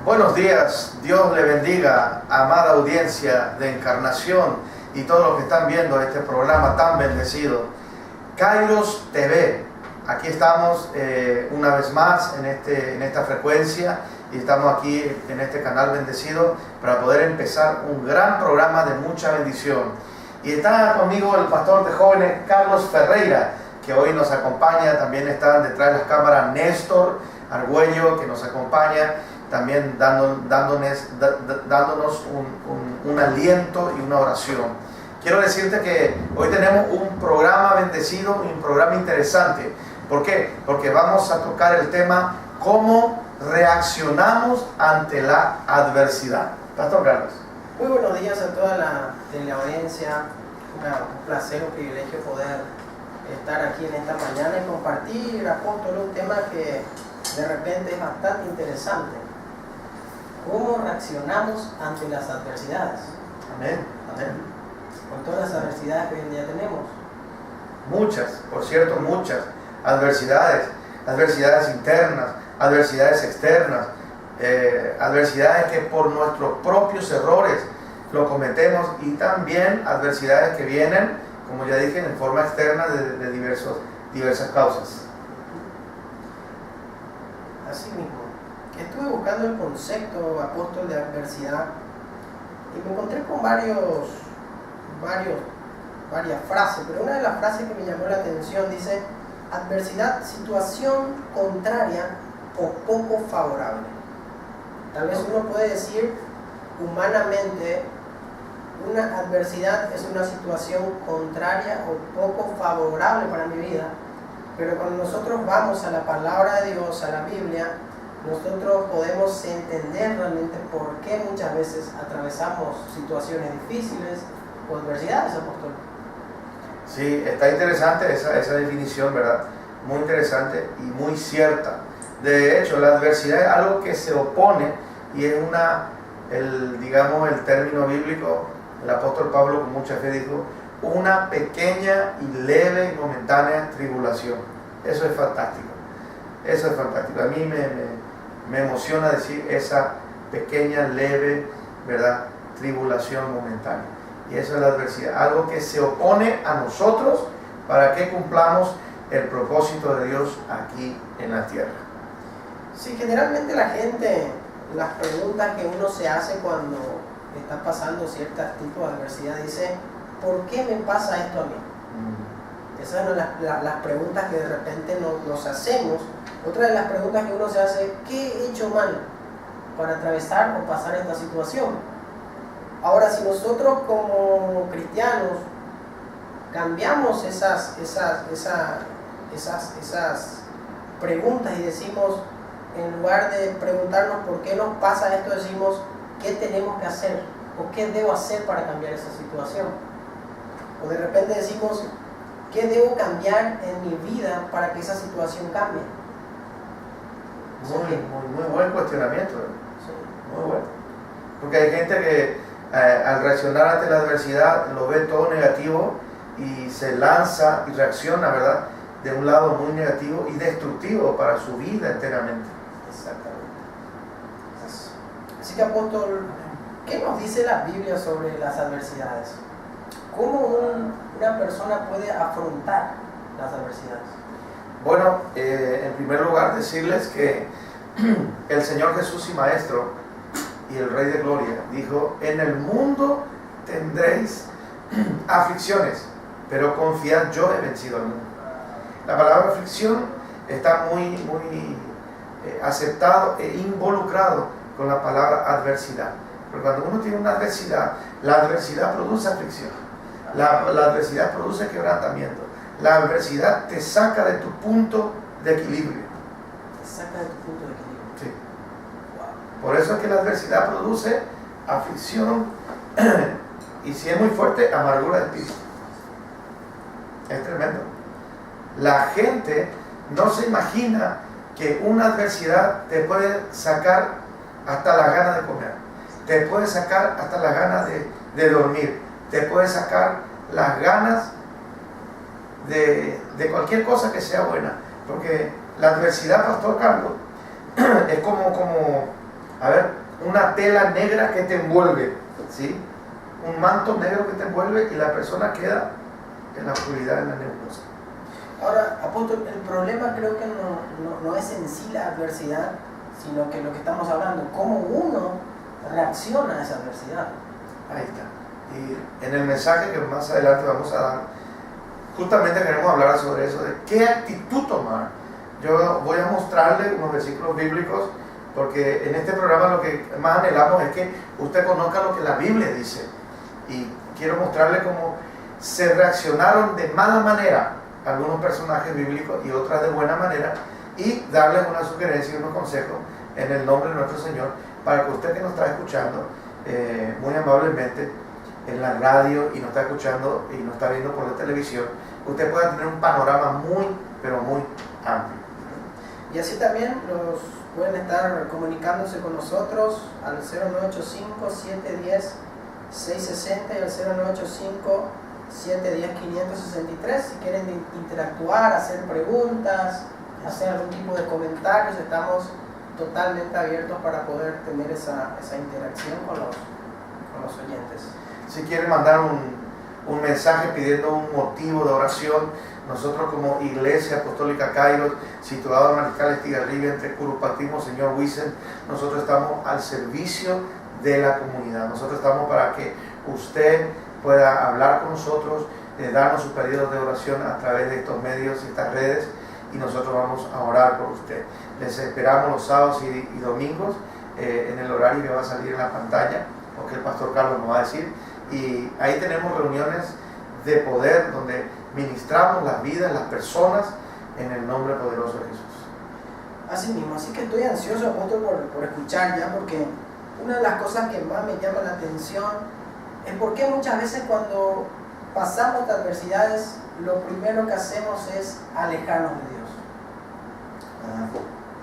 Buenos días, Dios le bendiga, amada audiencia de Encarnación y todos los que están viendo este programa tan bendecido. Kairos TV, aquí estamos una vez más en esta frecuencia y estamos aquí en este canal bendecido para poder empezar un gran programa de mucha bendición. Y está conmigo el pastor de jóvenes Carlos Ferreira, que hoy nos acompaña. También está detrás de las cámaras Néstor Argüello, que nos acompaña, también dándonos un aliento y una oración. Quiero decirte que hoy tenemos un programa bendecido y un programa interesante. ¿Por qué? Porque vamos a tocar el tema cómo reaccionamos ante la adversidad. Pastor Carlos. Muy buenos días a toda la teleaudiencia. Un placer, un privilegio poder estar aquí en esta mañana y compartir, apóstol, un tema que de repente es bastante interesante. ¿Cómo reaccionamos ante las adversidades? Amén, amén. Con todas las adversidades que hoy en día tenemos. Muchas, por cierto, muchas adversidades. Adversidades internas, adversidades externas, adversidades que por nuestros propios errores lo cometemos, y también adversidades que vienen, como ya dije, en forma externa de diversas causas. Así mismo. Estuve buscando el concepto, apóstol, de adversidad y me encontré con varias frases, pero una de las frases que me llamó la atención dice: adversidad, situación contraria o poco favorable. Tal vez uno puede decir humanamente, una adversidad es una situación contraria o poco favorable para mi vida, pero cuando nosotros vamos a la palabra de Dios, a la Biblia, nosotros podemos entender realmente por qué muchas veces atravesamos situaciones difíciles o adversidades, apóstol. Sí, está interesante esa definición, ¿verdad? Muy interesante y muy cierta. De hecho, la adversidad es algo que se opone, y es el término bíblico, el apóstol Pablo con mucha fe dijo, una pequeña y leve y momentánea tribulación. Eso es fantástico. Eso es fantástico. A mí me emociona decir esa pequeña, leve, ¿verdad?, tribulación momentánea. Y eso es la adversidad, algo que se opone a nosotros para que cumplamos el propósito de Dios aquí en la tierra. Sí, generalmente la gente, las preguntas que uno se hace cuando está pasando ciertos tipos de adversidad, dice: ¿por qué me pasa esto a mí? Esas son las preguntas que de repente nos hacemos. Otra de las preguntas que uno se hace: ¿qué he hecho mal para atravesar o pasar esta situación? Ahora, si nosotros como cristianos cambiamos esas preguntas y decimos, en lugar de preguntarnos por qué nos pasa esto, decimos qué tenemos que hacer o qué debo hacer para cambiar esa situación. O de repente decimos, ¿qué debo cambiar en mi vida para que esa situación cambie? Muy buen cuestionamiento. Sí. Muy bueno. Porque hay gente que al reaccionar ante la adversidad lo ve todo negativo y se lanza y reacciona, ¿verdad?, de un lado muy negativo y destructivo para su vida enteramente. Exactamente. Así que, apóstol, ¿qué nos dice la Biblia sobre las adversidades? ¿Cómo una persona puede afrontar las adversidades? Bueno, en primer lugar decirles que el Señor Jesús y Maestro y el Rey de Gloria dijo: en el mundo tendréis aflicciones, pero confiad, yo he vencido al mundo. La palabra aflicción está muy aceptado e involucrado con la palabra adversidad. Pero cuando uno tiene una adversidad, la adversidad produce aflicción, la adversidad produce quebrantamiento, la adversidad te saca de tu punto de equilibrio. Te saca de tu punto de equilibrio. Sí. Por eso es que la adversidad produce aflicción y, si es muy fuerte, amargura de espíritu. Es tremendo. La gente no se imagina que una adversidad te puede sacar hasta las ganas de comer, te puede sacar hasta las ganas de dormir, te puede sacar las ganas de cualquier cosa que sea buena. Porque la adversidad, Pastor Carlos, es como, a ver, una tela negra que te envuelve, ¿sí? Un manto negro que te envuelve y la persona queda en la oscuridad, en la nebulosa. Ahora, apóstol, el problema creo que no es en sí la adversidad, sino que lo que estamos hablando, cómo uno reacciona a esa adversidad. Ahí está. Y en el mensaje que más adelante vamos a dar, justamente queremos hablar sobre eso, de qué actitud tomar. Yo voy a mostrarle unos versículos bíblicos, porque en este programa lo que más anhelamos es que usted conozca lo que la Biblia dice. Y quiero mostrarle cómo se reaccionaron de mala manera algunos personajes bíblicos y otras de buena manera, y darles una sugerencia y unos consejos en el nombre de nuestro Señor, para que usted que nos está escuchando muy amablemente en la radio y nos está escuchando y nos está viendo por la televisión, usted pueda tener un panorama muy, pero muy amplio. Y así también los pueden estar comunicándose con nosotros al 0985-710-660 y al 0985-710-563. Si quieren interactuar, hacer preguntas, hacer algún tipo de comentarios, estamos totalmente abiertos para poder tener esa interacción con los oyentes. Si quieren mandar un mensaje pidiendo un motivo de oración, nosotros como Iglesia Apostólica Kairos, situado en Mariscal Estigarribia, entre Curupatismo, Señor Wiesel, nosotros estamos al servicio de la comunidad. Nosotros estamos para que usted pueda hablar con nosotros, darnos sus pedidos de oración a través de estos medios, estas redes, y nosotros vamos a orar por usted. Les esperamos los sábados y domingos en el horario que va a salir en la pantalla, porque el Pastor Carlos nos va a decir, y ahí tenemos reuniones de poder donde ministramos las vidas, las personas, en el nombre poderoso de Jesús. Así mismo, así que estoy ansioso, apóstol, por escuchar ya, porque una de las cosas que más me llama la atención es porque muchas veces cuando pasamos de adversidades, lo primero que hacemos es alejarnos de Dios.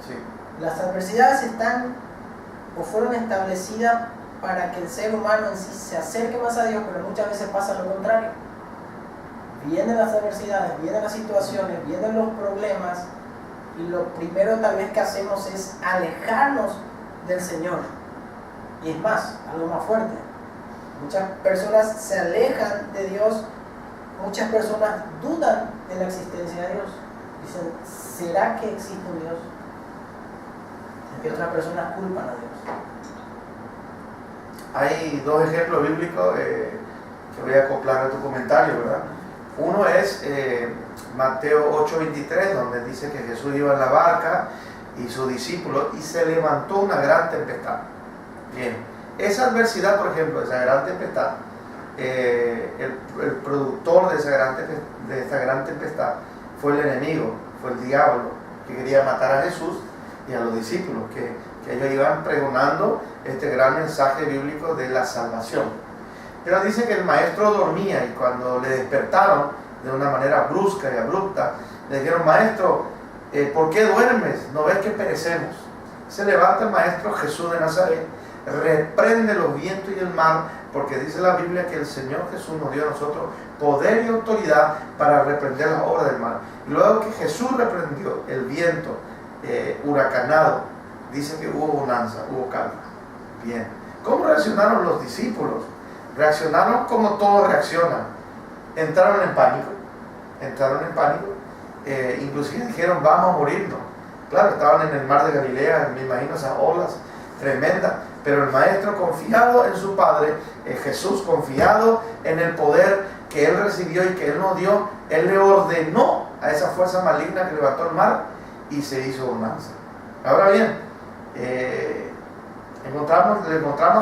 Sí. Las adversidades están o fueron establecidas para que el ser humano en sí se acerque más a Dios, pero muchas veces pasa lo contrario. Vienen las adversidades, vienen las situaciones, vienen los problemas, y lo primero tal vez que hacemos es alejarnos del Señor. Y es más, algo más fuerte. Muchas personas se alejan de Dios, muchas personas dudan de la existencia de Dios. Dicen, ¿será que existe un Dios? Y otras personas culpan a Dios. Hay dos ejemplos bíblicos que voy a acoplar a tu comentario, ¿verdad? Uno es Mateo 8:23, donde dice que Jesús iba en la barca y sus discípulos, y se levantó una gran tempestad. Bien, esa adversidad, por ejemplo, esa gran tempestad, el productor de esa gran tempestad fue el enemigo, fue el diablo, que quería matar a Jesús y a los discípulos, que ellos iban pregonando este gran mensaje bíblico de la salvación. Pero dice que el maestro dormía, y cuando le despertaron de una manera brusca y abrupta, le dijeron, maestro, ¿por qué duermes? ¿No ves que perecemos? Se levanta el maestro Jesús de Nazaret, reprende los vientos y el mar, porque dice la Biblia que el Señor Jesús nos dio a nosotros poder y autoridad para reprender las obras del mar. Y luego que Jesús reprendió el viento huracanado, dice que hubo bonanza, hubo calma. Bien, ¿cómo reaccionaron los discípulos? Reaccionaron como todos reaccionan. Entraron en pánico, inclusive dijeron, vamos a morirnos. Claro, estaban en el mar de Galilea, me imagino esas olas tremendas, pero el maestro confiado en su Padre, Jesús confiado en el poder que él recibió y que él nos dio, él le ordenó a esa fuerza maligna que levantó el mar y se hizo bonanza. Ahora bien, le encontramos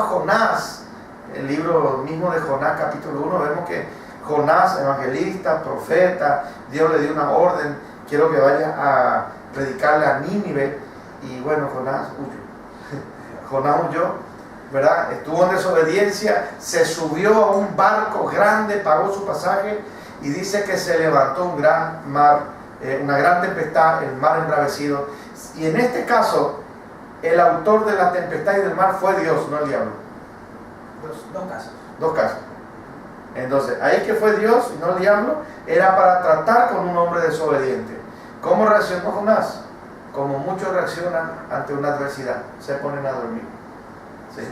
a Jonás. El libro mismo de Jonás, capítulo 1, vemos que Jonás, evangelista, profeta, Dios le dio una orden, quiero que vaya a predicarle a Nínive, y bueno, Jonás huyó. Jonás huyó, ¿verdad? Estuvo en desobediencia, se subió a un barco grande, pagó su pasaje, y dice que se levantó un gran mar, una gran tempestad, el mar embravecido, y en este caso, el autor de la tempestad y del mar fue Dios, no el diablo. Dos casos. Dos casos. Entonces, ahí que fue Dios y no el diablo, era para tratar con un hombre desobediente. ¿Cómo reaccionó Jonás? Como muchos reaccionan ante una adversidad, se ponen a dormir. ¿Sí?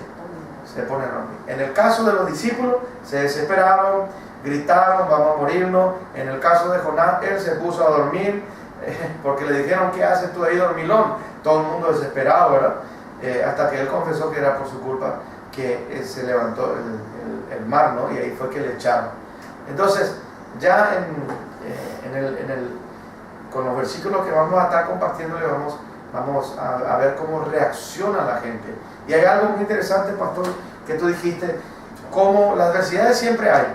Se ponen a dormir. En el caso de los discípulos, se desesperaron, gritaron, vamos a morirnos. En el caso de Jonás, él se puso a dormir, porque le dijeron, ¿qué haces tú ahí dormilón? Todo el mundo desesperado, ¿verdad? Hasta que él confesó que era por su culpa que se levantó el mar, ¿no? Y ahí fue que le echaron. Entonces, ya con los versículos que vamos a estar compartiéndole, vamos a ver cómo reacciona la gente. Y hay algo muy interesante, pastor, que tú dijiste, como las adversidades siempre hay.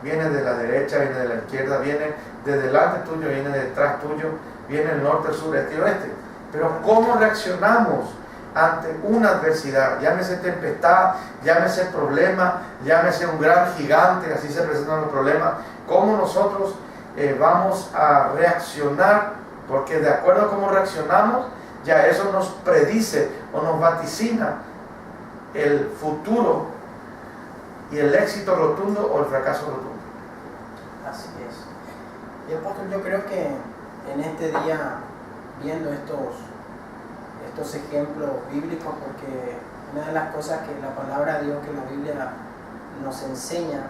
Viene de la derecha, viene de la izquierda, viene de delante tuyo, viene de detrás tuyo, viene el norte, el sur, este y oeste. Pero ¿cómo reaccionamos ante una adversidad? Llámese tempestad, llámese problema, llámese un gran gigante, así se presentan los problemas. ¿Cómo nosotros vamos a reaccionar? Porque de acuerdo a cómo reaccionamos, ya eso nos predice o nos vaticina el futuro y el éxito rotundo o el fracaso rotundo. Así es. Y apóstol, yo creo que en este día, viendo estos ejemplos bíblicos, porque una de las cosas que la palabra de Dios, que la Biblia nos enseña,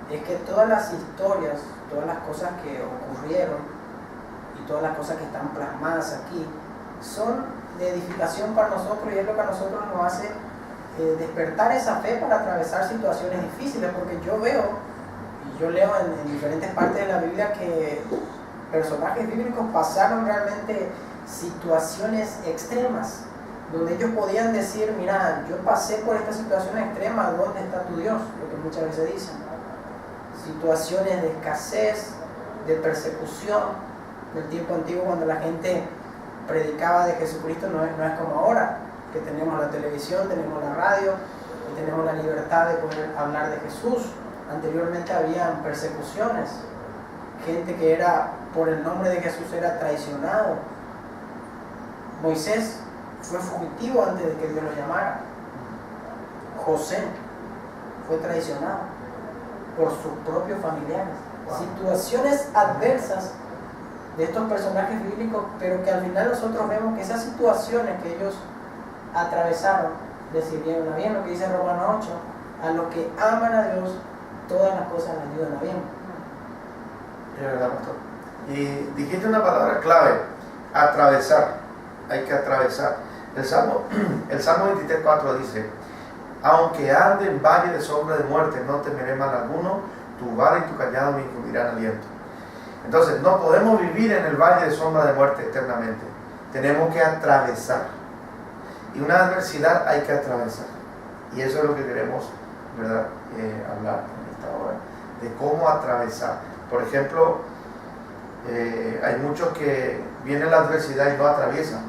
es que todas las historias, todas las cosas que ocurrieron y todas las cosas que están plasmadas aquí son de edificación para nosotros, y es lo que a nosotros nos hace despertar esa fe para atravesar situaciones difíciles, porque yo veo y yo leo en diferentes partes de la Biblia que personajes bíblicos pasaron realmente situaciones extremas, donde ellos podían decir, mira, yo pasé por esta situación extrema, ¿dónde está tu Dios? Lo que muchas veces dicen. Situaciones de escasez, de persecución, del tiempo antiguo, cuando la gente predicaba de Jesucristo, no es como ahora, que tenemos la televisión, tenemos la radio y tenemos la libertad de poder hablar de Jesús. Anteriormente habían persecuciones, gente que era, por el nombre de Jesús, era traicionado. Moisés fue fugitivo antes de que Dios lo llamara. José fue traicionado por sus propios familiares. Situaciones adversas de estos personajes bíblicos, pero que al final nosotros vemos que esas situaciones que ellos atravesaron les sirvieron a bien. Lo que dice Romanos 8, a los que aman a Dios, todas las cosas les ayudan a bien. Es verdad, pastor. Y dijiste una palabra clave, atravesar. Hay que atravesar. El Salmo 23:4 dice, aunque ande en valle de sombra de muerte, no temeré mal alguno, tu vara y tu callado me infundirán aliento. Entonces, no podemos vivir en el valle de sombra de muerte eternamente. Tenemos que atravesar. Y una adversidad hay que atravesar. Y eso es lo que queremos, ¿verdad? Hablar en esta hora, de cómo atravesar. Por ejemplo, hay muchos que viene la adversidad y no atraviesan,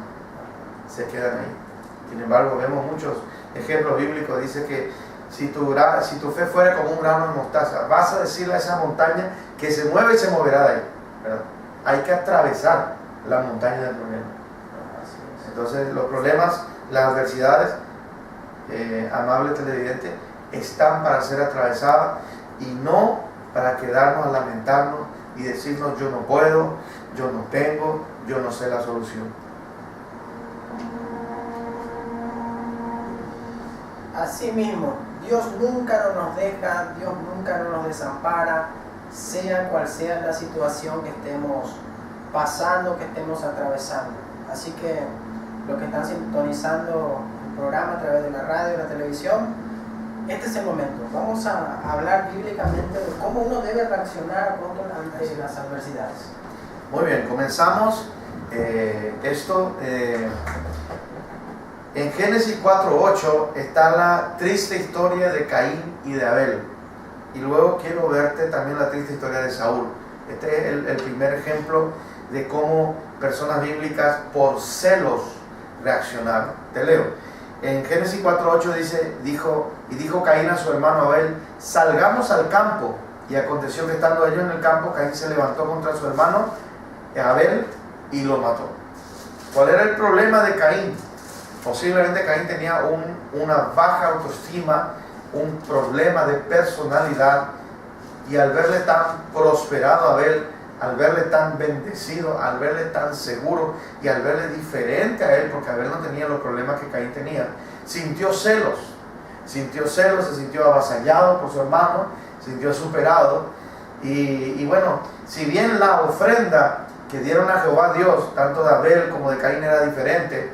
se quedan ahí. Sin embargo, vemos muchos ejemplos bíblicos. Dice que si tu fe fuera como un grano de mostaza, vas a decirle a esa montaña que se mueve y se moverá de ahí, ¿verdad? Hay que atravesar la montaña del problema. Entonces, los problemas, las adversidades, amable televidente, están para ser atravesadas y no para quedarnos a lamentarnos y decirnos yo no puedo, yo no tengo, yo no sé la solución. Así mismo, Dios nunca nos deja, Dios nunca nos desampara, sea cual sea la situación que estemos pasando, que estemos atravesando. Así que los que están sintonizando el programa a través de la radio y la televisión, este es el momento. Vamos a hablar bíblicamente de cómo uno debe reaccionar ante las adversidades. Muy bien, comenzamos en Génesis 4:8 está la triste historia de Caín y de Abel. Y luego quiero verte también la triste historia de Saúl. Este es el primer ejemplo de cómo personas bíblicas por celos reaccionaron. Te leo. En Génesis 4:8 dijo Caín a su hermano Abel, salgamos al campo. Y aconteció que estando ellos en el campo, Caín se levantó contra su hermano Abel y lo mató. ¿Cuál era el problema de Caín? Posiblemente Caín tenía una baja autoestima, un problema de personalidad Y al verle tan prosperado Abel, al verle tan bendecido, al verle tan seguro y al verle diferente a él, porque Abel no tenía los problemas que Caín tenía, sintió celos, se sintió avasallado por su hermano, se sintió superado. Y bueno, si bien la ofrenda que dieron a Jehová Dios, tanto de Abel como de Caín, era diferente,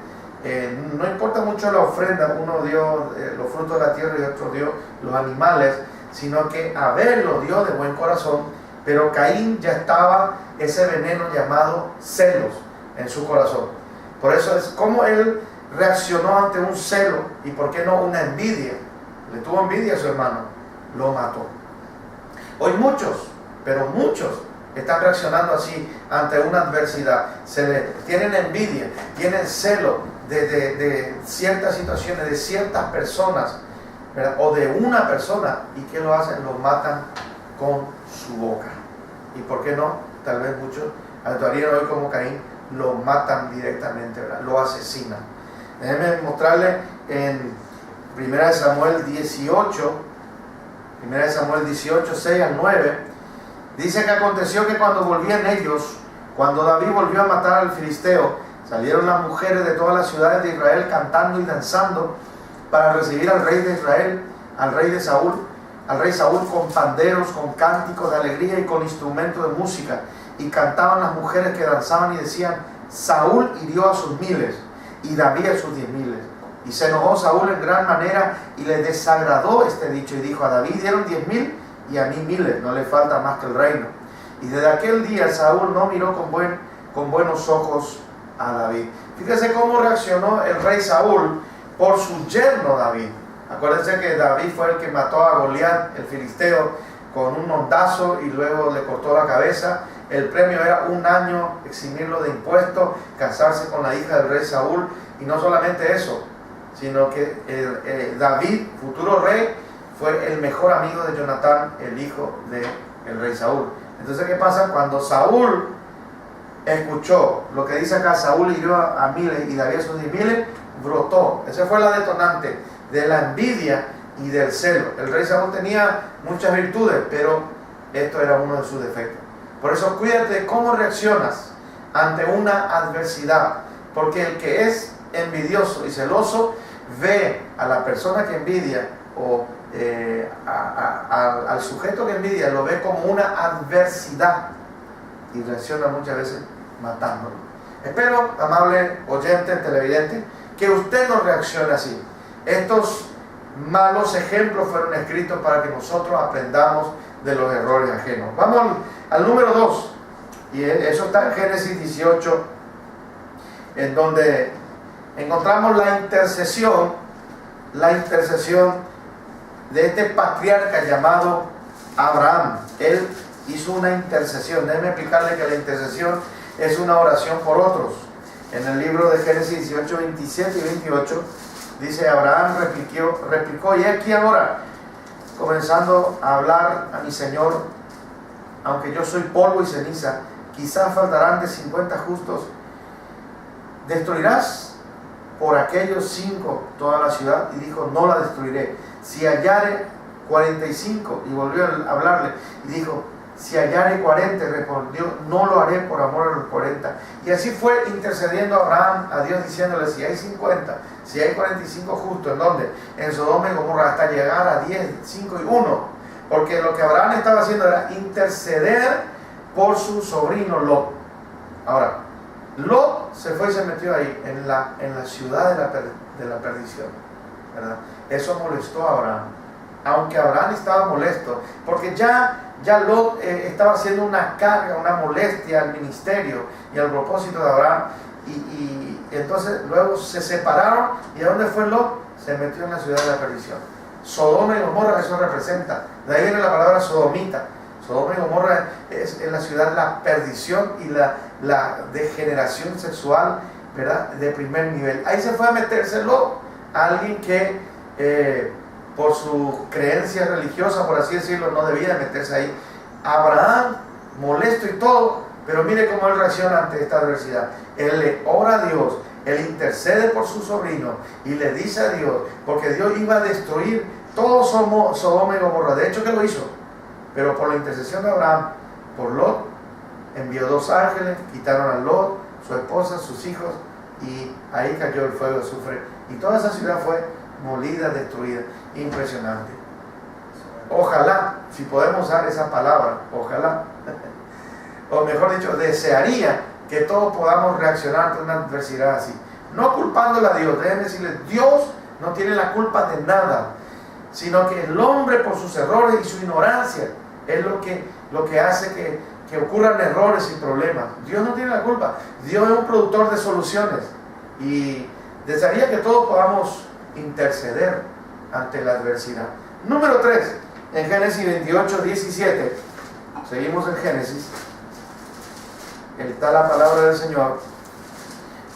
no importa mucho la ofrenda, uno dio los frutos de la tierra y otro dio los animales, sino que Abel lo dio de buen corazón, pero Caín ya estaba ese veneno llamado celos en su corazón. Por eso es como él reaccionó ante un celo, y por qué no una envidia. Le tuvo envidia a su hermano, lo mató. Hoy muchos, pero muchos, están reaccionando así ante una adversidad. Tienen envidia, tienen celo de ciertas situaciones, de ciertas personas, ¿verdad? O de una persona. ¿Y qué lo hacen? Lo matan con su boca. ¿Y por qué no? Tal vez muchos actuarían hoy como Caín, lo matan directamente, ¿verdad? Lo asesinan. Déjenme mostrarle en 1 Samuel 18, 6 al 9, dice que aconteció que cuando volvían ellos, cuando David volvió a matar al filisteo, salieron las mujeres de todas las ciudades de Israel cantando y danzando para recibir al rey de Israel, al rey Saúl con panderos, con cánticos de alegría y con instrumentos de música. Y cantaban las mujeres que danzaban y decían: Saúl hirió a sus miles y David a sus 10,000. Y se enojó Saúl en gran manera y le desagradó este dicho y dijo: a David dieron 10,000 y a mí 1,000, no le falta más que el reino. Y desde aquel día Saúl no miró con buenos ojos a David. Fíjese cómo reaccionó el rey Saúl por su yerno David. Acuérdense que David fue el que mató a Goliat, el filisteo, con un hondazo y luego le cortó la cabeza. El premio era 1 año, eximirlo de impuestos, casarse con la hija del rey Saúl. Y no solamente eso, sino que David, futuro rey, fue el mejor amigo de Jonatán, el hijo del rey Saúl. Entonces, ¿qué pasa? Cuando Saúl escuchó lo que dice acá: Saúl hirió a 1,000 y David a sus 10,000, brotó. Esa fue la detonante de la envidia y del celo. El rey Saúl tenía muchas virtudes, pero esto era uno de sus defectos. Por eso cuídate de cómo reaccionas ante una adversidad, porque el que es envidioso y celoso ve a la persona que envidia o al sujeto que envidia, lo ve como una adversidad y reacciona muchas veces matándolo. Espero, amable oyente, televidente, que usted no reaccione así. Estos malos ejemplos fueron escritos para que nosotros aprendamos de los errores ajenos. Vamos al número 2, y eso está en Génesis 18, en donde encontramos la intercesión de este patriarca llamado Abraham. Él hizo una intercesión. Déjeme explicarle que la intercesión es una oración por otros. En el libro de Génesis 18, 27 y 28 dice: Abraham replicó, y aquí ahora, comenzando a hablar a mi Señor, aunque yo soy polvo y ceniza, quizás faltarán de 50 justos. ¿Destruirás por aquellos 5 toda la ciudad? Y dijo: no la destruiré. Si hallare 45, y volvió a hablarle, y dijo: si hallare 40, respondió: no lo haré por amor a los 40. Y así fue intercediendo Abraham a Dios, diciéndole: si hay 50, si hay 45 justos, ¿en dónde? En Sodoma y Gomorra, hasta llegar a 10, 5 y 1. Porque lo que Abraham estaba haciendo era interceder por su sobrino Lot. Ahora, Lot se fue y se metió ahí, en la ciudad de la perdición, ¿verdad? Eso molestó a Abraham. Aunque Abraham estaba molesto, porque ya Lot estaba haciendo una carga, una molestia al ministerio y al propósito de Abraham. Y entonces luego se separaron. ¿Y a dónde fue Lot? Se metió en la ciudad de la perdición. Sodoma y Gomorra, eso representa. De ahí viene la palabra sodomita. Sodoma y Gomorra es la ciudad de la perdición y la degeneración sexual, ¿verdad?, de primer nivel. Ahí se fue a meterse Lot, alguien que por su creencia religiosa, por así decirlo, no debía meterse ahí. Abraham, molesto y todo, pero mire cómo él reacciona ante esta adversidad. Él le ora a Dios, él intercede por su sobrino y le dice a Dios, porque Dios iba a destruir todo Sodoma y Gomorra. De hecho, ¿qué lo hizo? Pero por la intercesión de Abraham, por Lot, envió 2 ángeles, quitaron a Lot, su esposa, sus hijos, y ahí cayó el fuego de azufre. Y toda esa ciudad fue molida, destruida. Impresionante. Ojalá, si podemos usar esa palabra, ojalá, o mejor dicho, desearía que todos podamos reaccionar ante una adversidad así. No culpándole a Dios, deben decirle, Dios no tiene la culpa de nada, sino que el hombre por sus errores y su ignorancia es lo que hace que ocurran errores y problemas. Dios no tiene la culpa. Dios es un productor de soluciones. Y desearía que todos podamos interceder ante la adversidad. Número 3, en Génesis 28, 17. Seguimos en Génesis. Está la palabra del Señor.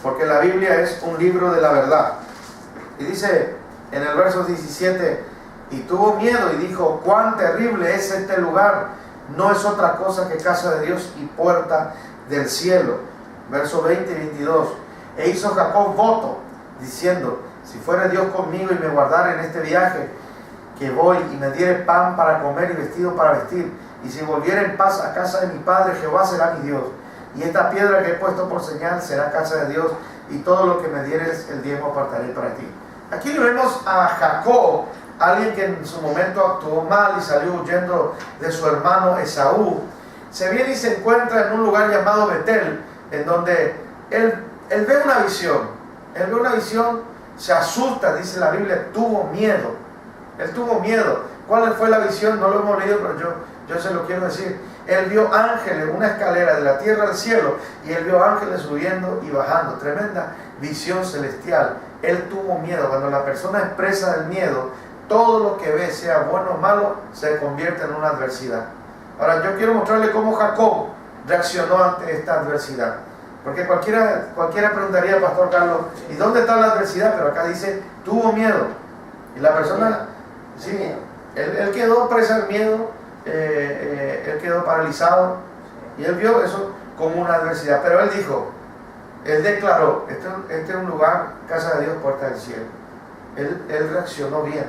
Porque la Biblia es un libro de la verdad. Y dice en el verso 17, y tuvo miedo y dijo, cuán terrible es este lugar, no es otra cosa que casa de Dios y puerta del cielo. Verso 20 y 22, e hizo Jacob voto, diciendo, si fuere Dios conmigo y me guardara en este viaje que voy, y me diere pan para comer y vestido para vestir, y si volviera en paz a casa de mi padre, Jehová será mi Dios, y esta piedra que he puesto por señal será casa de Dios, y todo lo que me dieres el diezmo apartaré para ti. Aquí le vemos a Jacob, alguien que en su momento actuó mal y salió huyendo de su hermano Esaú. Se viene y se encuentra en un lugar llamado Betel, en donde él ve una visión. Él ve una visión, se asusta, dice la Biblia, tuvo miedo. Él tuvo miedo. ¿Cuál fue la visión? No lo hemos leído, pero yo se lo quiero decir. Él vio ángeles, una escalera de la tierra al cielo, y él vio ángeles subiendo y bajando. Tremenda visión celestial. Él tuvo miedo. Cuando la persona expresa el miedo, todo lo que ve, sea bueno o malo, se convierte en una adversidad. Ahora yo quiero mostrarle cómo Jacob reaccionó ante esta adversidad. Porque cualquiera preguntaría, Pastor Carlos, ¿y dónde está la adversidad? Pero acá dice, tuvo miedo. Y la persona, sí, él quedó presa del miedo, él quedó paralizado, y él vio eso como una adversidad. Pero él dijo, él declaró, este es un lugar, casa de Dios, puerta del cielo. Él reaccionó bien.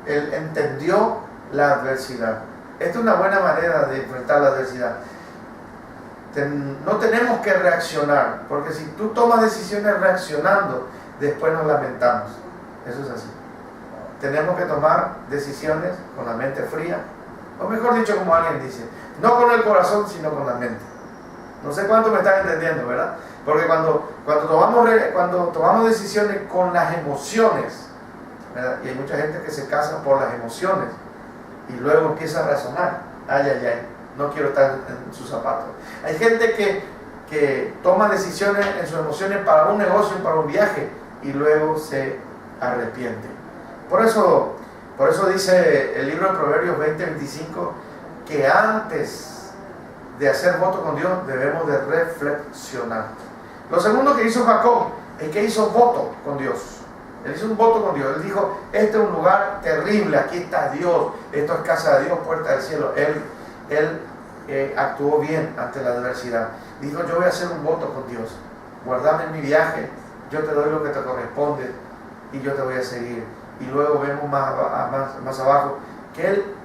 Él entendió la adversidad. Esta es una buena manera de enfrentar la adversidad. No tenemos que reaccionar, porque si tú tomas decisiones reaccionando, después nos lamentamos. Eso es así. Tenemos que tomar decisiones con la mente fría, o mejor dicho, como alguien dice, no con el corazón, sino con la mente. No sé cuánto me estás entendiendo, ¿verdad? Porque cuando tomamos decisiones con las emociones, ¿verdad? Y hay mucha gente que se casa por las emociones y luego empieza a razonar, ay, no quiero estar en sus zapatos. Hay gente que toma decisiones en sus emociones para un negocio, para un viaje, y luego se arrepiente. Por eso dice el libro de Proverbios 20:25 que antes de hacer voto con Dios debemos de reflexionar. Lo segundo que hizo Jacob es que hizo voto con Dios. Él hizo un voto con Dios. Él dijo, este es un lugar terrible, aquí está Dios, esto es casa de Dios, puerta del cielo. Él actuó bien ante la adversidad. Dijo, yo voy a hacer un voto con Dios. Guardame en mi viaje, yo te doy lo que te corresponde y yo te voy a seguir. Y luego vemos más abajo que él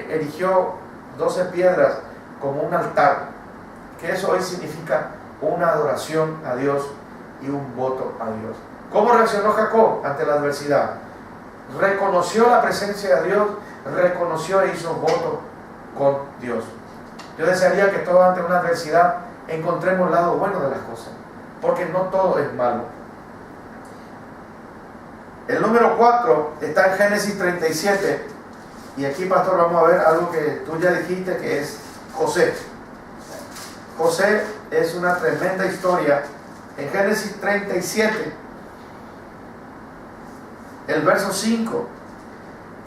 erigió 12 piedras como un altar, que eso hoy significa una adoración a Dios y un voto a Dios. ¿Cómo reaccionó Jacob ante la adversidad? Reconoció la presencia de Dios, reconoció e hizo voto con Dios. Yo desearía que todos ante una adversidad encontremos el lado bueno de las cosas, porque no todo es malo. El número 4 está en Génesis 37, y aquí, pastor, vamos a ver algo que tú ya dijiste, que es José. José es una tremenda historia. En Génesis 37, el verso 5,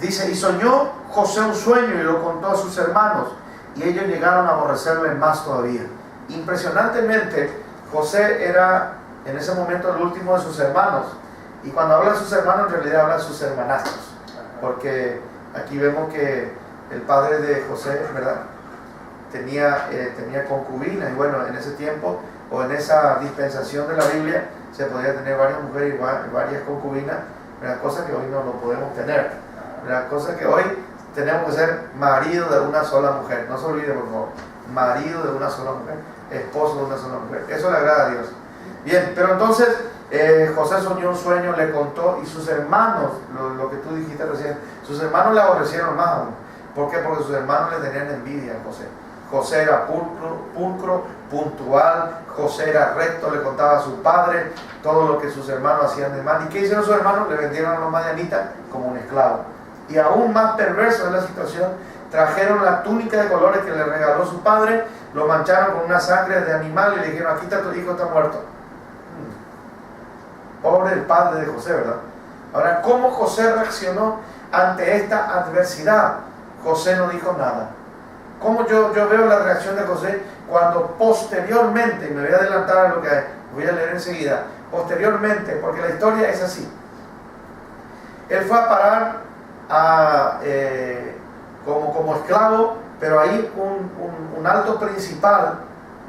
dice, y soñó José un sueño y lo contó a sus hermanos, y ellos llegaron a aborrecerle más todavía. Impresionantemente, José era en ese momento el último de sus hermanos, y cuando habla de sus hermanos, en realidad habla de sus hermanastros, porque aquí vemos que el padre de José, ¿verdad?, tenía concubinas, y bueno, en ese tiempo, o en esa dispensación de la Biblia, se podía tener varias mujeres y varias concubinas, ¿verdad? Cosas que hoy no lo podemos tener, ¿verdad? Cosas que hoy tenemos que ser marido de una sola mujer. No se olvide, por favor. Marido de una sola mujer, esposo de una sola mujer. Eso le agrada a Dios. Bien, pero entonces José soñó un sueño, le contó, y sus hermanos, lo que tú dijiste recién, sus hermanos le aborrecieron más aún. ¿Por qué? Porque sus hermanos le tenían envidia a José. José era pulcro, puntual, José era recto, le contaba a su padre todo lo que sus hermanos hacían de mal. ¿Y qué hicieron sus hermanos? Le vendieron a los madianitas como un esclavo. Y aún más perverso es la situación, trajeron la túnica de colores que le regaló su padre, lo mancharon con una sangre de animal y le dijeron: aquí está tu hijo, está muerto. Pobre el padre de José, ¿verdad? Ahora, ¿cómo José reaccionó ante esta adversidad? José no dijo nada. ¿Cómo yo veo la reacción de José cuando posteriormente, y me voy a adelantar a lo que voy a leer enseguida, posteriormente, porque la historia es así. Él fue a parar como esclavo, pero ahí un alto principal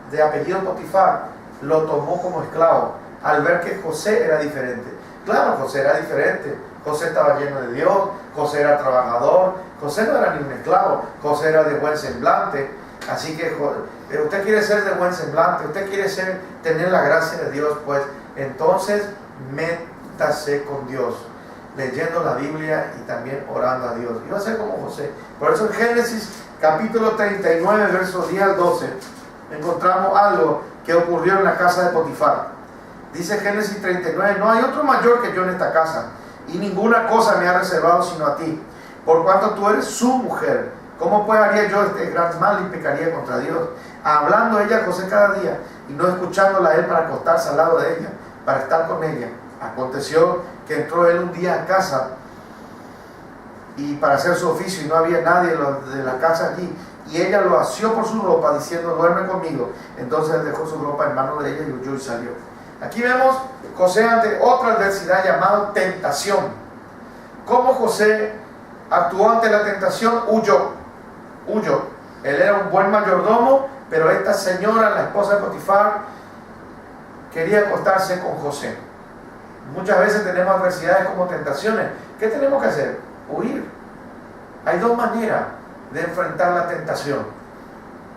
de apellido Potifar lo tomó como esclavo al ver que José era diferente. Claro, José era diferente. José estaba lleno de Dios, José era trabajador, José no era ni un esclavo, José era de buen semblante. Así que usted quiere ser de buen semblante, usted quiere tener la gracia de Dios, pues entonces métase con Dios, leyendo la Biblia y también orando a Dios. Y va a ser como José. Por eso en Génesis capítulo 39, versos 10 al 12, encontramos algo que ocurrió en la casa de Potifar. Dice Génesis 39: no hay otro mayor que yo en esta casa, y ninguna cosa me ha reservado sino a ti, por cuanto tú eres su mujer. ¿Cómo pues haría yo este gran mal y pecaría contra Dios? Hablando ella a José cada día, y no escuchándola a él para acostarse al lado de ella, para estar con ella. Aconteció que entró él un día a casa y para hacer su oficio, y no había nadie de la casa allí, y ella lo asió por su ropa, diciendo: duerme conmigo. Entonces él dejó su ropa en manos de ella y huyó y salió. Aquí vemos José ante otra adversidad llamada tentación. ¿Cómo José actuó ante la tentación? Huyó. Él era un buen mayordomo, pero esta señora, la esposa de Potifar, quería acostarse con José. Muchas veces tenemos adversidades como tentaciones. ¿Qué tenemos que hacer? Huir. Hay dos maneras de enfrentar la tentación.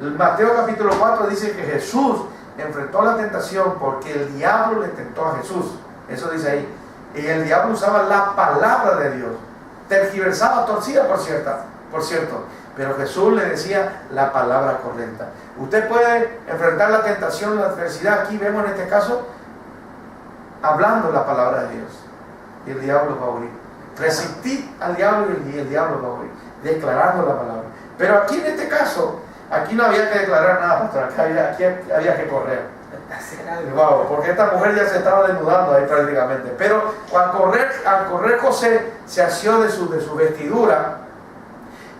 Mateo capítulo 4 dice que Jesús enfrentó la tentación porque el diablo le tentó a Jesús. Eso dice ahí. Y el diablo usaba la palabra de Dios. Tergiversaba, torcida, por cierto. Pero Jesús le decía la palabra correcta. Usted puede enfrentar la tentación, la adversidad. Aquí vemos en este caso, hablando la palabra de Dios. Y el diablo va a huir. Resistid al diablo y el diablo va a huir. Declarando la palabra. Pero aquí en este caso, aquí no había que declarar nada, pastor. Aquí había que correr. Wow, porque esta mujer ya se estaba desnudando ahí prácticamente. Pero al correr José se asió de su vestidura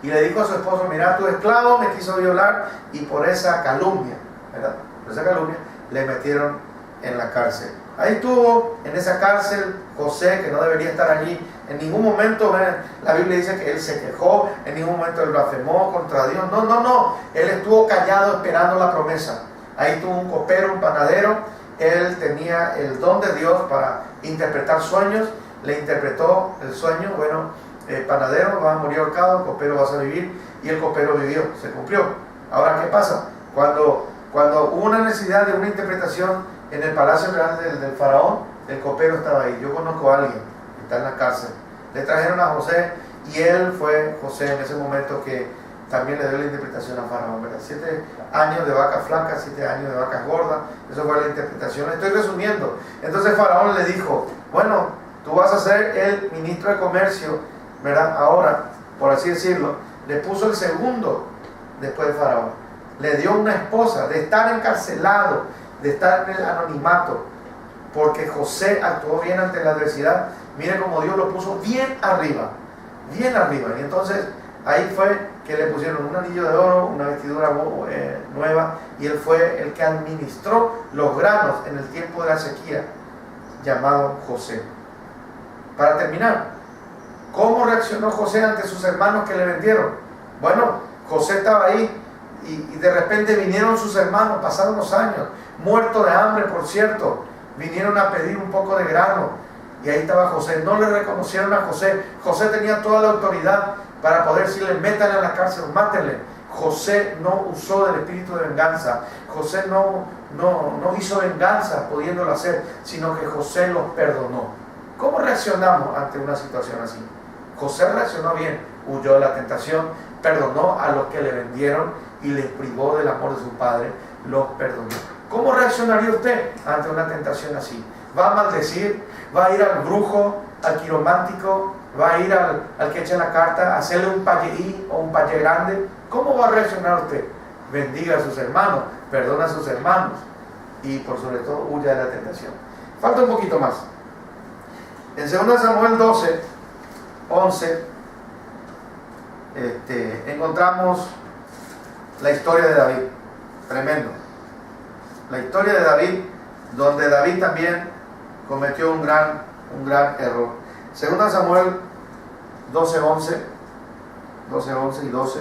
y le dijo a su esposo: mira, tu esclavo me quiso violar, y por esa calumnia, ¿verdad? Por esa calumnia le metieron en la cárcel. Ahí estuvo en esa cárcel José, que no debería estar allí. En ningún momento la Biblia dice que él se quejó, en ningún momento él blasfemó contra Dios. No. Él estuvo callado esperando la promesa. Ahí tuvo un copero, un panadero. Él tenía el don de Dios para interpretar sueños. Le interpretó el sueño. Bueno, el panadero va a morir ahorcado, el copero va a vivir, y el copero vivió, se cumplió. Ahora, ¿qué pasa? Cuando hubo una necesidad de una interpretación en el palacio real del faraón, el copero estaba ahí. Yo conozco a alguien que está en la cárcel. Le trajeron a José, y él fue José en ese momento que también le dio la interpretación a faraón, ¿verdad? 7 años de vacas flacas, 7 años de vacas gordas. Eso fue la interpretación. Estoy resumiendo. Entonces faraón le dijo: bueno, tú vas a ser el ministro de comercio, ¿verdad? Ahora, por así decirlo, le puso el segundo después de faraón. Le dio una esposa, de estar encarcelado, de estar en el anonimato, porque José actuó bien ante la adversidad. Mire cómo Dios lo puso bien arriba. Y entonces ahí fue que le pusieron un anillo de oro, una vestidura nueva, y él fue el que administró los granos en el tiempo de la sequía, llamado José. Para terminar, ¿cómo reaccionó José ante sus hermanos que le vendieron? Bueno, José estaba ahí, y de repente vinieron sus hermanos, pasaron los años, muertos de hambre, por cierto, vinieron a pedir un poco de grano, y ahí estaba José. No le reconocieron a José. José tenía toda la autoridad para poder decirle, métanle a la cárcel, mátenle. José no usó del espíritu de venganza. José no hizo venganza pudiéndolo hacer, sino que José los perdonó. ¿Cómo reaccionamos ante una situación así? José reaccionó bien, huyó de la tentación, perdonó a los que le vendieron y les privó del amor de su padre, los perdonó. ¿Cómo reaccionaría usted ante una tentación así? ¿Va a maldecir? ¿Va a ir al brujo, al quiromántico? ¿Va a ir al que echa la carta, a hacerle un payeí o un payé grande? ¿Cómo va a reaccionar usted? Bendiga a sus hermanos, perdona a sus hermanos y por sobre todo huya de la tentación. Falta un poquito más. En 2 Samuel 12, 11, encontramos la historia de David. Tremendo. La historia de David, donde David también cometió un gran error. 2 Samuel 12, 11 y 12.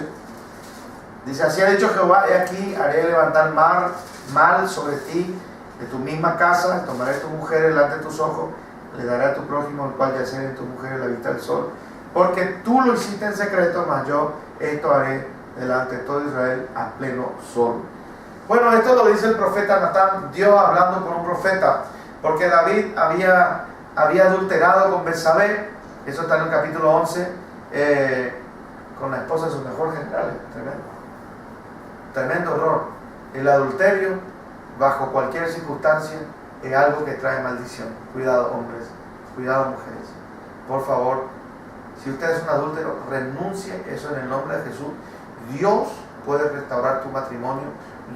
Dice, así ha dicho Jehová, he aquí, haré levantar mal sobre ti de tu misma casa, tomaré tu mujer delante de tus ojos, le daré a tu prójimo, el cual yacer en tu mujer en la vista del sol, porque tú lo hiciste en secreto, mas yo esto haré delante de todo Israel a pleno sol. Bueno, esto lo dice el profeta Natán, Dios hablando con un profeta, porque David había adulterado con Betsabé, eso está en el capítulo 11, con la esposa de sus mejores generales. Tremendo error. El adulterio, bajo cualquier circunstancia, es algo que trae maldición. Cuidado, hombres, cuidado, mujeres. Por favor, si usted es un adúltero, renuncie eso en el nombre de Jesús. Dios puede restaurar tu matrimonio,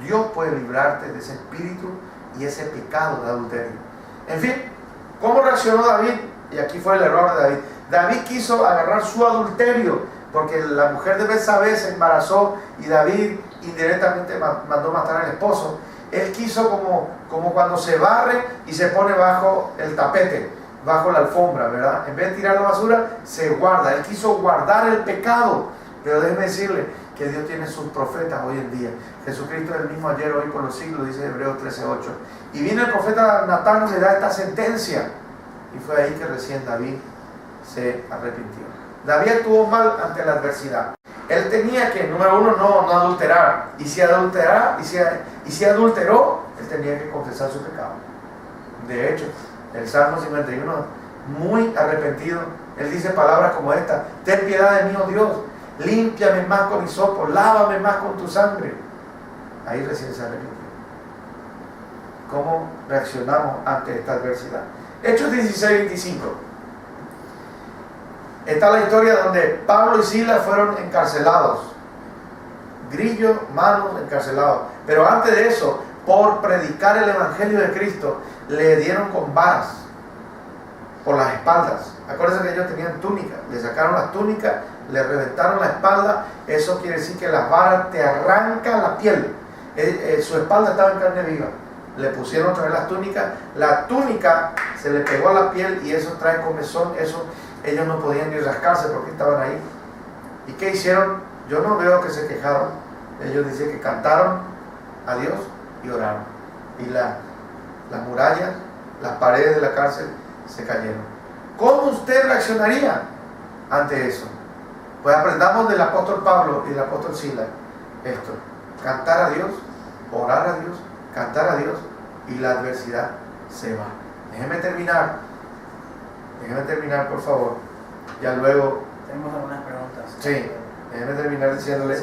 Dios puede librarte de ese espíritu y ese pecado de adulterio. En fin, ¿cómo reaccionó David? Y aquí fue el error de David. David quiso agarrar su adulterio, porque la mujer de Betsabé se embarazó y David indirectamente mandó matar al esposo. Él quiso como cuando se barre y se pone bajo el tapete, bajo la alfombra, ¿verdad? En vez de tirar la basura, se guarda. Él quiso guardar el pecado. Pero déjeme decirle que Dios tiene sus profetas hoy en día. Jesucristo es el mismo ayer, hoy, por los siglos, dice Hebreos 13:8. Y viene el profeta Natán y le da esta sentencia. Y fue ahí que recién David se arrepintió. David actuó mal ante la adversidad. Él tenía que, número uno, no adulterar. Y si adulteró, él tenía que confesar su pecado. De hecho, el Salmo 51, muy arrepentido, él dice palabras como esta: ten piedad de mí, oh Dios, límpiame más con hisopo, lávame más con tu sangre. Ahí recién se arrepintió. ¿Cómo reaccionamos ante esta adversidad? Hechos 16:25. Está la historia donde Pablo y Silas fueron encarcelados. Grillos, malos, encarcelados. Pero antes de eso, por predicar el evangelio de Cristo, le dieron con varas por las espaldas. Acuérdense que ellos tenían túnica. Le sacaron las túnicas, le reventaron la espalda. Eso quiere decir que las varas te arrancan la piel. Su espalda estaba en carne viva. Le pusieron otra vez las túnicas. La túnica se le pegó a la piel y eso trae comezón. Eso ellos no podían ni rascarse porque estaban ahí. ¿Y qué hicieron? Yo no veo que se quejaron. Ellos dicen que cantaron a Dios y oraron. Y las murallas, las paredes de la cárcel se cayeron. ¿Cómo usted reaccionaría ante eso? Pues aprendamos del apóstol Pablo y del apóstol Silas esto: cantar a Dios, orar a Dios, cantar a Dios, y la adversidad se va. Déjeme terminar, por favor. Ya luego. Tenemos algunas preguntas. Sí, déjeme terminar diciéndole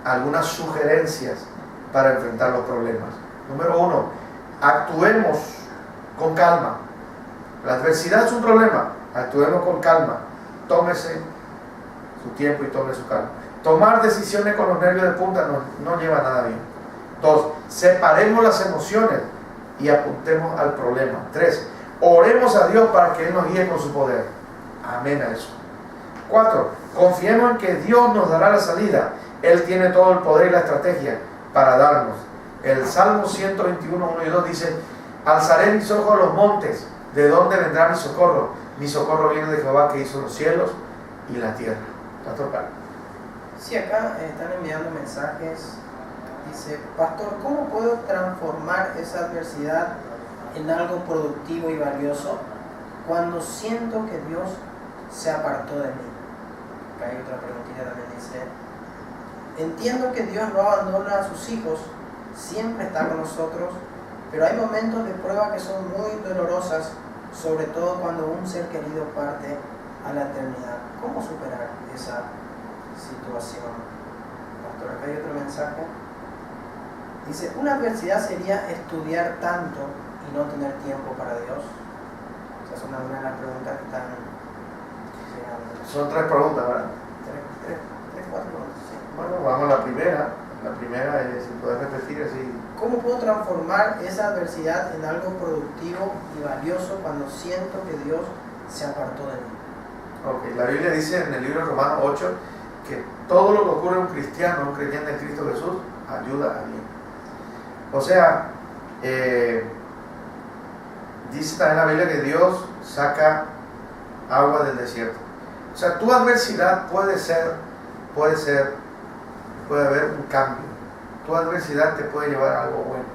algunas sugerencias para enfrentar los problemas. Número 1, actuemos con calma. La adversidad es un problema. Actuemos con calma. Tómese su tiempo y tome su calma. Tomar decisiones con los nervios de punta no lleva a nada bien. 2, separemos las emociones y apuntemos al problema. 3, oremos a Dios para que Él nos guíe con su poder. Amén a eso. 4, confiemos en que Dios nos dará la salida. Él tiene todo el poder y la estrategia para darnos. El Salmo 121, 1 y 2 dice: alzaré mis ojos a los montes, ¿de dónde vendrá mi socorro? Mi socorro viene de Jehová, que hizo los cielos y la tierra. Pastor Carlos. Sí, acá están enviando mensajes. Dice: pastor, ¿cómo puedo transformar esa adversidad en algo productivo y valioso cuando siento que Dios se apartó de mí? acá hay otra preguntita también, dice: entiendo que Dios no abandona a sus hijos, siempre está con nosotros, pero hay momentos de prueba que son muy dolorosas, sobre todo cuando un ser querido parte a la eternidad. ¿Cómo superar esa situación? Pastor, acá hay otro mensaje. Dice: una adversidad sería estudiar tanto y no tener tiempo para Dios. Esa es una de las preguntas que están llegando. Son 3 preguntas, ¿verdad? 4 preguntas, sí. Bueno, vamos a la primera. La primera es, si puedes repetir así. ¿Cómo puedo transformar esa adversidad en algo productivo y valioso cuando siento que Dios se apartó de mí? Ok, la Biblia dice en el libro de Romanos 8 que todo lo que ocurre a un cristiano, un creyente en Cristo Jesús, ayuda a bien. O sea, dice también la Biblia que Dios saca agua del desierto. O sea, tu adversidad puede haber un cambio. Tu adversidad te puede llevar a algo bueno.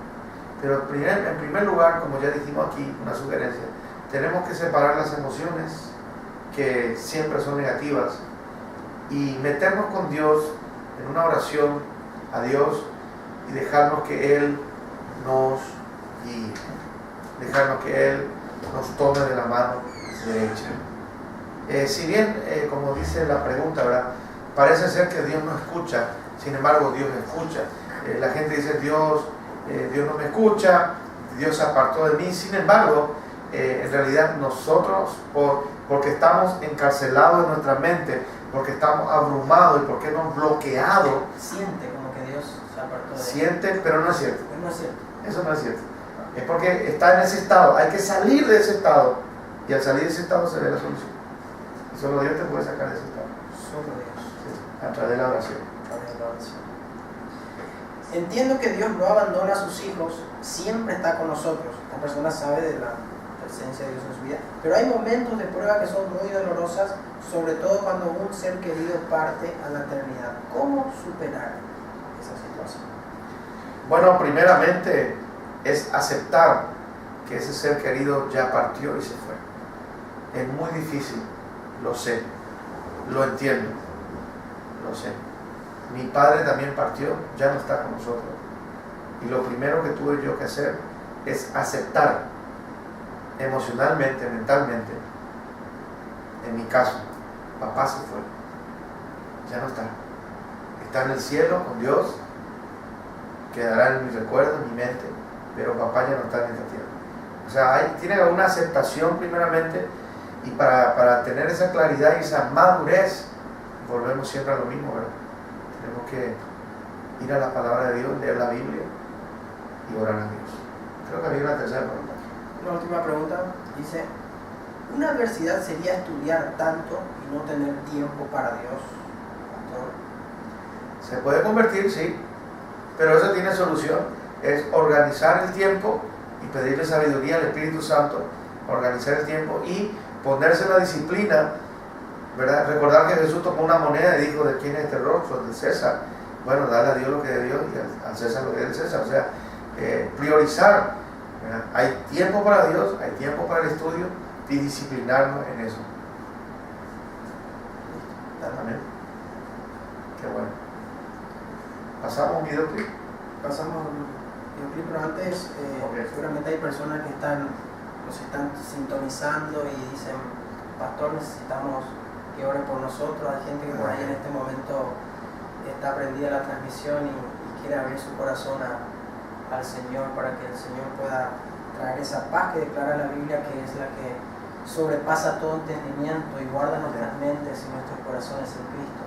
Pero en primer lugar, como ya dijimos aquí, una sugerencia, tenemos que separar las emociones que siempre son negativas y meternos con Dios en una oración a Dios y dejarnos que Él nos guíe, dejarnos que Él nos tome de la mano derecha. Si bien, como dice la pregunta, ¿verdad?, parece ser que Dios no escucha, sin embargo Dios escucha. La gente dice: Dios no me escucha, Dios se apartó de mí. Sin embargo, en realidad nosotros, porque estamos encarcelados en nuestra mente, porque estamos abrumados y porque hemos bloqueado, Siente como que Dios se apartó de él. siente, pero no es cierto. Pero no es cierto. Eso no es cierto. Es porque está en ese estado. Hay que salir de ese estado, y al salir de ese estado se ve la solución. Y solo Dios te puede sacar de ese estado. Solo Dios. Sí, a través de la oración. A través de la oración. Entiendo que Dios no abandona a sus hijos, siempre está con nosotros. La persona sabe de la presencia de Dios en su vida. Pero hay momentos de prueba que son muy dolorosas, sobre todo cuando un ser querido parte a la eternidad. ¿Cómo superar esa situación? Bueno, primeramente es aceptar que ese ser querido ya partió y se fue. Es muy difícil, lo sé, lo entiendo, lo sé. Mi padre también partió, ya no está con nosotros. Y lo primero que tuve yo que hacer es aceptar emocionalmente, mentalmente. En mi caso, papá se fue, ya no está. Está en el cielo con Dios, quedará en mi recuerdo, en mi mente, pero papá ya no está en esta tierra. O sea, tiene una aceptación primeramente, y para tener esa claridad y esa madurez, volvemos siempre a lo mismo, ¿verdad? Tenemos que ir a la palabra de Dios, leer la Biblia y orar a Dios. Creo que había una tercera pregunta. Una última pregunta, dice: ¿una adversidad sería estudiar tanto y no tener tiempo para Dios, pastor? Se puede convertir, sí, pero eso tiene solución. Es organizar el tiempo y pedirle sabiduría al Espíritu Santo, organizar el tiempo y ponerse la disciplina, ¿verdad? Recordar que Jesús tomó una moneda y dijo: ¿de quién es este rostro? Del César. Bueno, dale a Dios lo que es de Dios y al César lo que es del César. O sea, priorizar, ¿verdad? Hay tiempo para Dios, hay tiempo para el estudio y disciplinarnos en eso. Amén. Qué bueno. Pasamos un videoclip. Pasamos un videoclip, pero antes Okay. seguramente hay personas que nos están sintonizando y dicen: pastor, necesitamos que ore por nosotros. Hay gente que por ahí en este momento está prendida la transmisión y quiere abrir su corazón al Señor, para que el Señor pueda traer esa paz que declara la Biblia, que es la que sobrepasa todo entendimiento y guarda nuestras mentes y nuestros corazones en Cristo.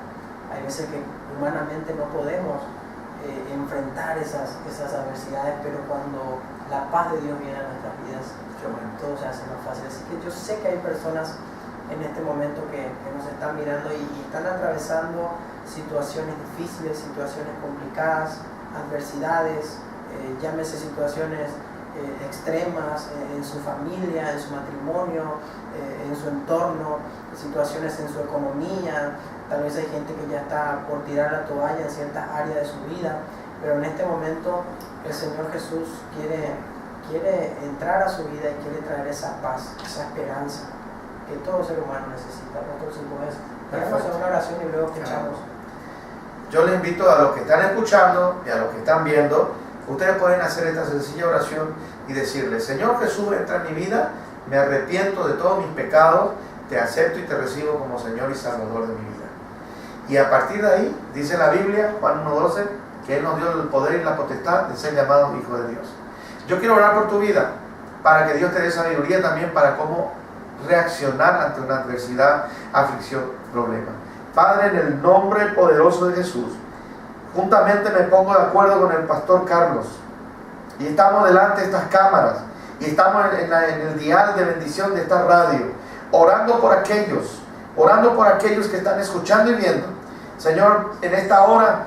Hay veces que humanamente no podemos enfrentar esas adversidades, pero cuando la paz de Dios viene a nuestras vidas, todo se hace más fácil. Así que yo sé que hay personas en este momento que nos están mirando y están atravesando situaciones difíciles, situaciones complicadas, adversidades, llámese situaciones extremas en su familia, en su matrimonio, en su entorno, situaciones en su economía. Tal vez hay gente que ya está por tirar la toalla en ciertas áreas de su vida, pero en este momento el Señor Jesús quiere entrar a su vida y quiere traer esa paz, esa esperanza que todo ser humano necesita. Pastor, si puedes Vamos a una oración y luego escuchamos. Yo les invito a los que están escuchando y a los que están viendo, ustedes pueden hacer esta sencilla oración y decirle: Señor Jesús, entra en mi vida, me arrepiento de todos mis pecados, te acepto y te recibo como Señor y Salvador de mi vida. Y a partir de ahí, dice la Biblia, Juan 1:12, que Él nos dio el poder y la potestad de ser llamados hijos de Dios. Yo quiero orar por tu vida, para que Dios te dé sabiduría también para cómo reaccionar ante una adversidad, aflicción, problema. Padre, en el nombre poderoso de Jesús, juntamente me pongo de acuerdo con el pastor Carlos y estamos delante de estas cámaras y estamos en el dial de bendición de esta radio, orando por aquellos que están escuchando y viendo. Señor, en esta hora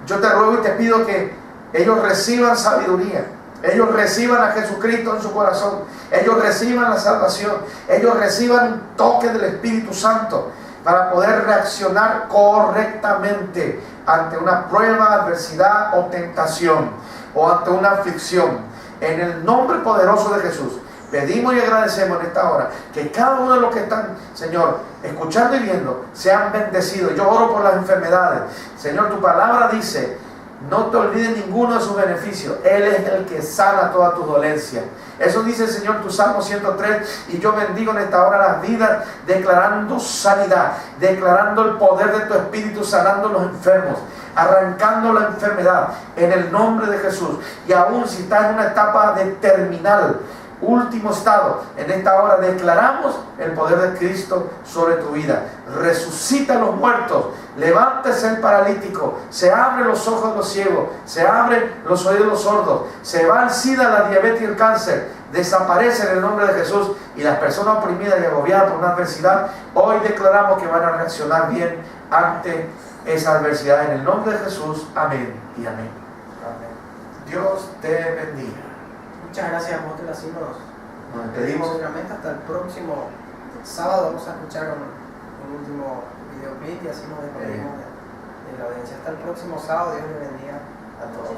yo te ruego y te pido que ellos reciban sabiduría, ellos reciban a Jesucristo en su corazón, ellos reciban la salvación, ellos reciban un toque del Espíritu Santo para poder reaccionar correctamente ante una prueba, adversidad o tentación, o ante una aflicción. En el nombre poderoso de Jesús, pedimos y agradecemos en esta hora que cada uno de los que están, Señor, escuchando y viendo, sean bendecidos. Yo oro por las enfermedades. Señor, tu palabra dice: no te olvides ninguno de sus beneficios. Él es el que sana toda tu dolencia. Eso dice el Señor, tu Salmo 103. Y yo bendigo en esta hora las vidas, declarando sanidad, declarando el poder de tu Espíritu, sanando a los enfermos, arrancando la enfermedad en el nombre de Jesús. Y aún si estás en una etapa de terminal, último estado, en esta hora declaramos el poder de Cristo sobre tu vida. Resucita a los muertos, levántese el paralítico, se abren los ojos de los ciegos, se abren los oídos de los sordos, se va el SIDA, la diabetes y el cáncer, desaparece en el nombre de Jesús. Y las personas oprimidas y agobiadas por una adversidad, hoy declaramos que van a reaccionar bien ante esa adversidad en el nombre de Jesús. Amén y amén. Amén. Dios te bendiga. Muchas gracias, apóstol. Así Nos despedimos. hasta el próximo sábado. Vamos a escuchar un último videoclip y así nos despedimos de la audiencia. Hasta el próximo sábado. Dios les bendiga a todos.